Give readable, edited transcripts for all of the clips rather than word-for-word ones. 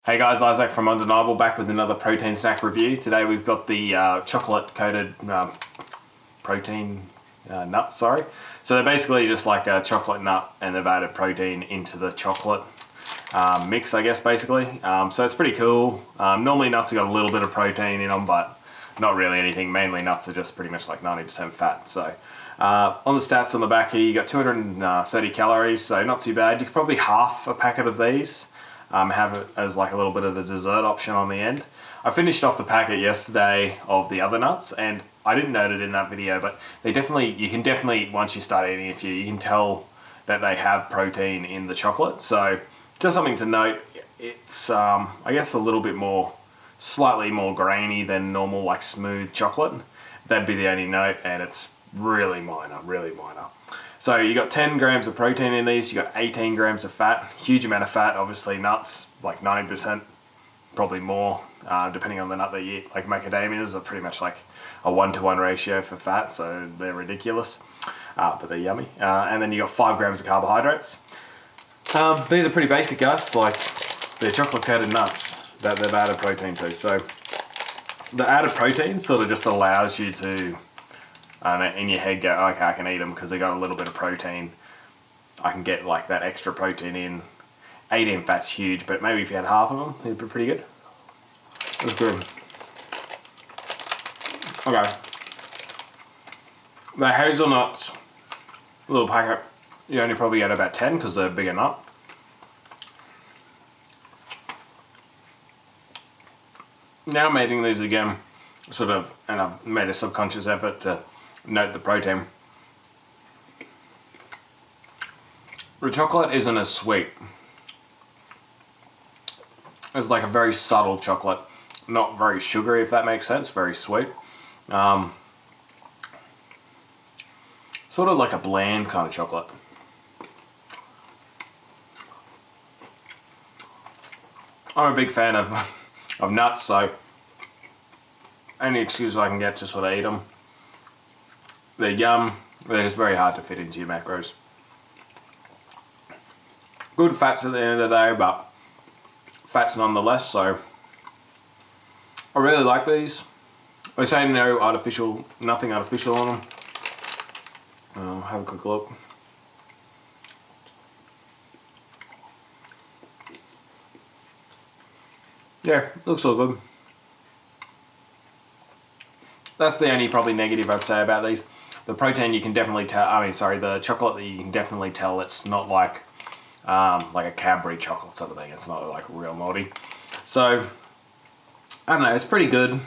Hey guys, Isaac from Undeniable back with another protein snack review. Today we've got the chocolate coated protein nuts, sorry. So they're basically just like a chocolate nut and they've added protein into the chocolate mix, I guess, basically. So it's pretty cool. Normally nuts have got a little bit of protein in them, but not really anything. Mainly nuts are just pretty much like 90% fat. So on the stats on the back here, you got 230 calories, so not too bad. You could probably half a packet of these. Have it as like a little bit of the dessert option on the end. I finished off the packet yesterday of the other nuts, and I didn't note it in that video, but you can definitely, once you start eating a few, you can tell that they have protein in the chocolate. So just something to note, it's I guess a little bit more, slightly more grainy than normal like smooth chocolate. That'd be the only note, and it's really minor, really minor. So you got 10 grams of protein in these, you got 18 grams of fat, huge amount of fat, obviously nuts, like 90%, probably more, depending on the nut that you eat. Like macadamias are pretty much like a 1-to-1 ratio for fat, so they're ridiculous, but they're yummy. And then you got 5 grams of carbohydrates. These are pretty basic, guys, like they're chocolate coated nuts that they've added protein to. So the added protein sort of just allows you to, in your head, go, okay, I can eat them because they got a little bit of protein. I can get like that extra protein in. 18 fat's huge, but maybe if you had half of them, it'd be pretty good. That's good. Okay. The hazelnuts, little packet, you only probably get about 10 because they're a bigger nut. Now I'm eating these again, sort of, and I've made a subconscious effort to note the protein. The chocolate isn't as sweet. It's like a very subtle chocolate, not very sugary, if that makes sense, very sweet. Sort of like a bland kind of chocolate. I'm a big fan of nuts, so any excuse I can get to sort of eat them. They're yum, they're just very hard to fit into your macros. Good fats at the end of the day, but fats nonetheless, so I really like these. They say no artificial, nothing artificial on them. Have a quick look. Yeah, looks all good. That's the only probably negative I'd say about these. The protein you can definitely tell, the chocolate, you can definitely tell it's not like a Cadbury chocolate sort of thing. It's not like real naughty. So, I don't know, it's pretty good.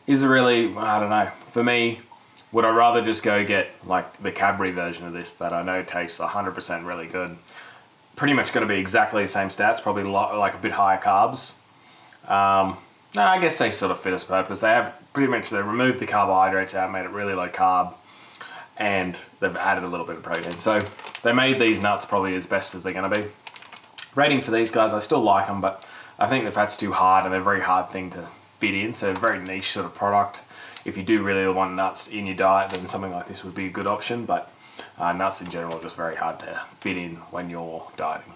Is it really, I don't know. For me, would I rather just go get like the Cadbury version of this that I know tastes 100% really good? Pretty much going to be exactly the same stats, probably like a bit higher carbs. No, I guess they sort of fit its purpose. They have they removed the carbohydrates out, made it really low carb, and they've added a little bit of protein. So they made these nuts probably as best as they're going to be. Rating for these guys, I still like them, but I think the fat's too hard and they're a very hard thing to fit in. So a very niche sort of product. If you do really want nuts in your diet, then something like this would be a good option. But nuts in general are just very hard to fit in when you're dieting.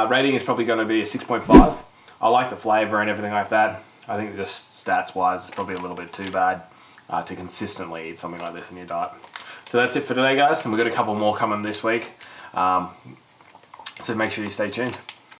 Rating is probably going to be a 6.5. I like the flavour and everything like that. I think just stats wise, it's probably a little bit too bad to consistently eat something like this in your diet. So that's it for today, guys, and we've got a couple more coming this week. So make sure you stay tuned.